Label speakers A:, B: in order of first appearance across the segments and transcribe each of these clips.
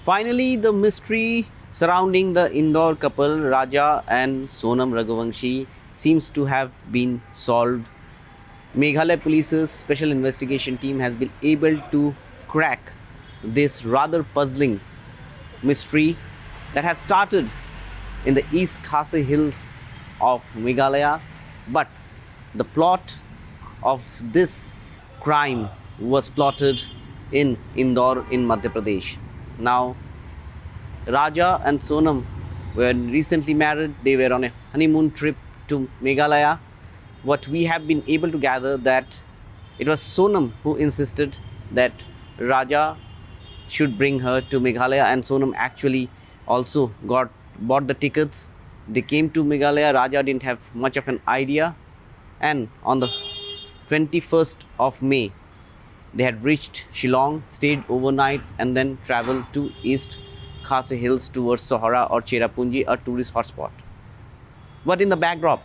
A: Finally, the mystery surrounding the Indore couple, Raja and Sonam Raghuvanshi, seems to have been solved. Meghalaya Police's special investigation team has been able to crack this rather puzzling mystery that has started in the East Khasi Hills of Meghalaya, but the plot of this crime was plotted in Indore in Madhya Pradesh. Now, Raja and Sonam were recently married. They were on a honeymoon trip to Meghalaya. What we have been able to gather that it was Sonam who insisted that Raja should bring her to Meghalaya, and Sonam actually also bought the tickets. They came to Meghalaya. Raja didn't have much of an idea, and on the 21st of May, they had reached Shillong, stayed overnight, and then traveled to East Khasi Hills towards Sohara or Cherrapunji, a tourist hotspot. But in the backdrop,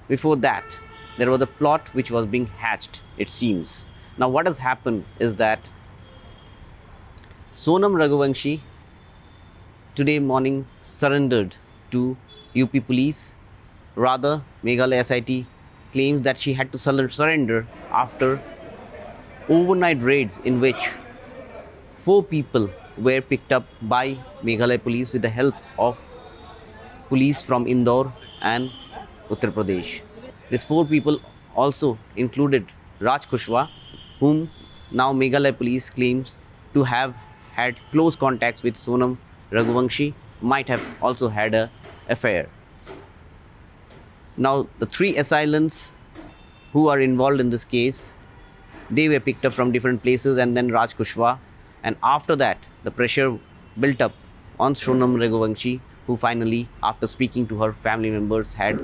A: before that, there was a plot which was being hatched, it seems. Now, what has happened is that Sonam Raghuvanshi today morning surrendered to UP police. Rather, Meghalaya SIT claims that she had to surrender after overnight raids in which 4 people were picked up by Meghalaya police with the help of police from Indore and Uttar Pradesh. These 4 people also included Raj Kushwa, whom now Meghalaya police claims to have had close contacts with Sonam Raghuvanshi, might have also had an affair. Now, the 3 assailants who are involved in this case, they were picked up from different places, and then Raj Kushwa. And after that, the pressure built up on Sonam Raghuvanshi, who finally, after speaking to her family members, had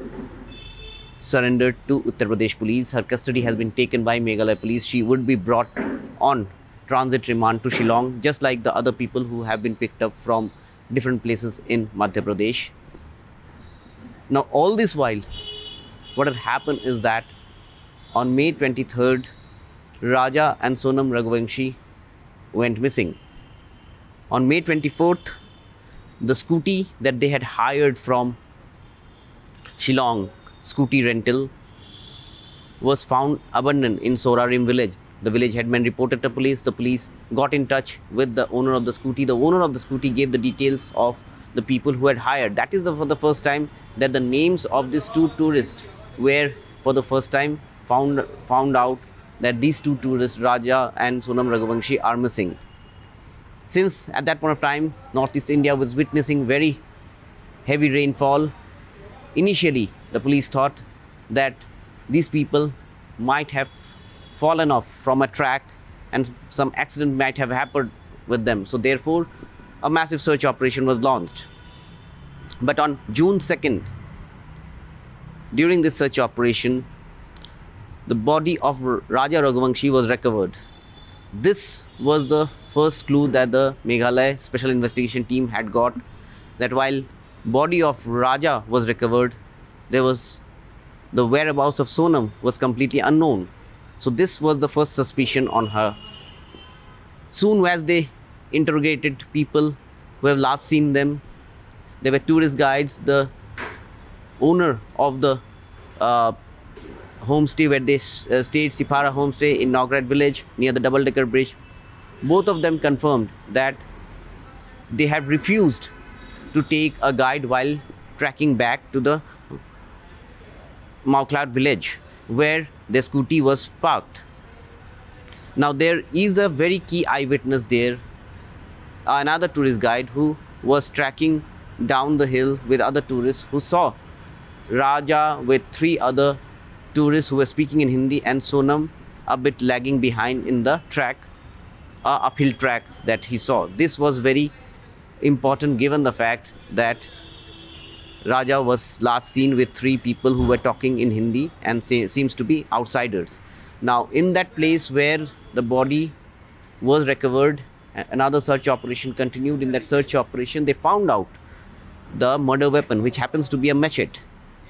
A: surrendered to Uttar Pradesh police. Her custody has been taken by Meghalaya police. She would be brought on transit remand to Shillong, just like the other people who have been picked up from different places in Madhya Pradesh. Now, all this while, what had happened is that on May 23rd, Raja and Sonam Raghuvanshi went missing. On May 24th, the scooty that they had hired from Shillong, scooty rental, was found abandoned in Sorarim village. The village headman reported to police. The police got in touch with the owner of the scooty. The owner of the scooty gave the details of the people who had hired. That is for the first time that the names of these 2 tourists were for the first time found out that these 2 tourists, Raja and Sonam Raghuvanshi, are missing. Since at that point of time, Northeast India was witnessing very heavy rainfall, initially the police thought that these people might have fallen off from a track and some accident might have happened with them. So therefore, a massive search operation was launched. But on June 2nd, during this search operation, the body of Raja Raghuvanshi was recovered. This was the first clue that the Meghalaya Special Investigation Team had got, that while body of Raja was recovered, there was the whereabouts of Sonam was completely unknown. So this was the first suspicion on her. Soon as they interrogated people who have last seen them, there were tourist guides, the owner of the homestay where they stayed, Sipara homestay in Nograd village near the double-decker bridge. Both of them confirmed that they had refused to take a guide while tracking back to the Mauklad village where their scooty was parked. Now, there is a very key eyewitness there, another tourist guide who was tracking down the hill with other tourists who saw Raja with 3 other tourists who were speaking in Hindi and Sonam a bit lagging behind in the track, uphill track that he saw. This was very important given the fact that Raja was last seen with 3 people who were talking in Hindi and seems to be outsiders. Now, in that place where the body was recovered, another search operation continued. In that search operation, they found out the murder weapon, which happens to be a machete.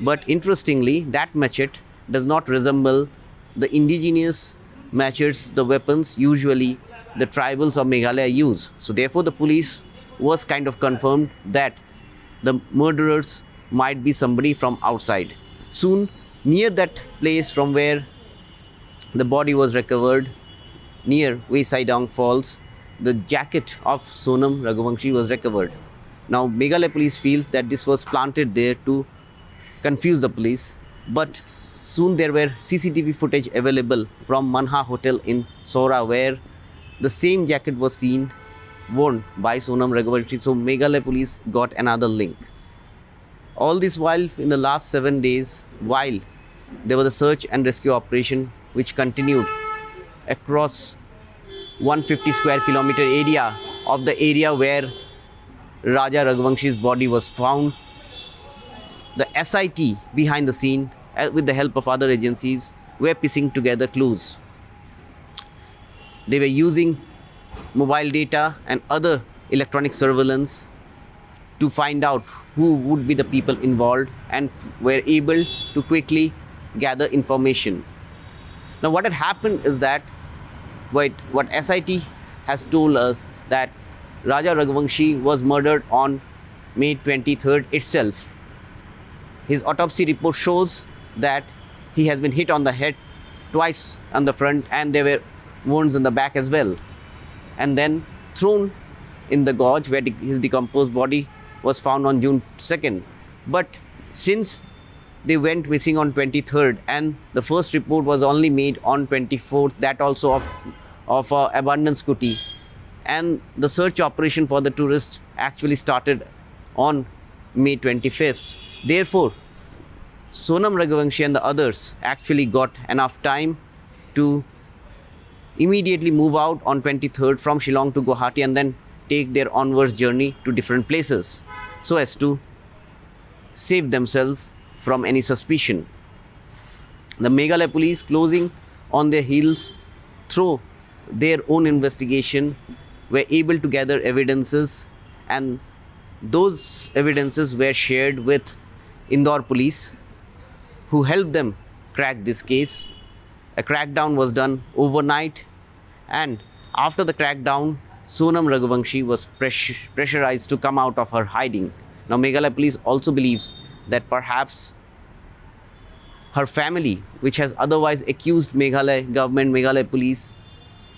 A: But interestingly, that machete does not resemble the indigenous machetes, the weapons usually the tribals of Meghalaya use. So therefore the police was kind of confirmed that the murderers might be somebody from outside. Soon, near that place from where the body was recovered, near Waisaidong Falls, the jacket of Sonam Raghuvanshi was recovered. Now, Meghalaya police feels that this was planted there to confuse the police, but soon there were CCTV footage available from Manha Hotel in Sora where the same jacket was seen worn by Sonam Raghuvanshi. So Meghalaya police got another link. All this while, in the last 7 days, while there was a search and rescue operation which continued across 150 square kilometer area of the area where Raja Raghuvanshi's body was found, the SIT behind the scene, with the help of other agencies, were piecing together clues. They were using mobile data and other electronic surveillance to find out who would be the people involved and were able to quickly gather information. Now what had happened is that what SIT has told us that Raja Raghuvanshi was murdered on May 23rd itself. His autopsy report shows that he has been hit on the head twice on the front and there were wounds in the back as well, and then thrown in the gorge where his decomposed body was found on June 2nd. But since they went missing on 23rd and the first report was only made on 24th, that also of abandoned scooty, and the search operation for the tourist actually started on May 25th. Therefore, Sonam Raghuvanshi and the others actually got enough time to immediately move out on 23rd from Shillong to Guwahati and then take their onwards journey to different places so as to save themselves from any suspicion. The Meghalaya police, closing on their heels through their own investigation, were able to gather evidences, and those evidences were shared with Indore police, who helped them crack this case. A crackdown was done overnight, and after the crackdown, Sonam Raghuvanshi was pressurized to come out of her hiding. Now Meghalaya police also believes that perhaps her family, which has otherwise accused Meghalaya government, Meghalaya police,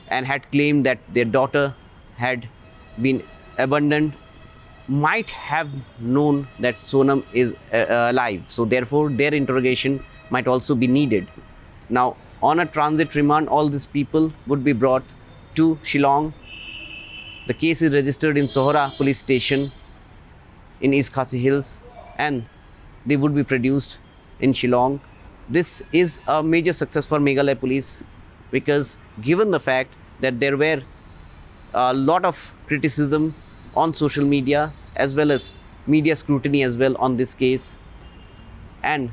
A: and had claimed that their daughter had been abandoned, might have known that Sonam is alive. So therefore, their interrogation might also be needed. Now, on a transit remand, all these people would be brought to Shillong. The case is registered in Sohra police station in East Khasi Hills, and they would be produced in Shillong. This is a major success for Meghalaya police because given the fact that there were a lot of criticism on social media as well as media scrutiny as well on this case, and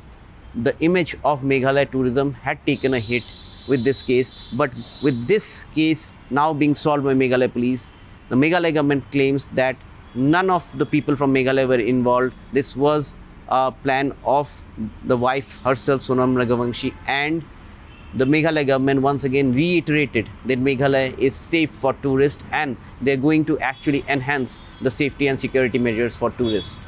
A: the image of Meghalaya tourism had taken a hit with this case. But with this case now being solved by Meghalaya police, the Meghalaya government claims that none of the people from Meghalaya were involved. This was a plan of the wife herself, Sonam Raghuvanshi, and the Meghalaya government once again reiterated that Meghalaya is safe for tourists and they're going to actually enhance the safety and security measures for tourists.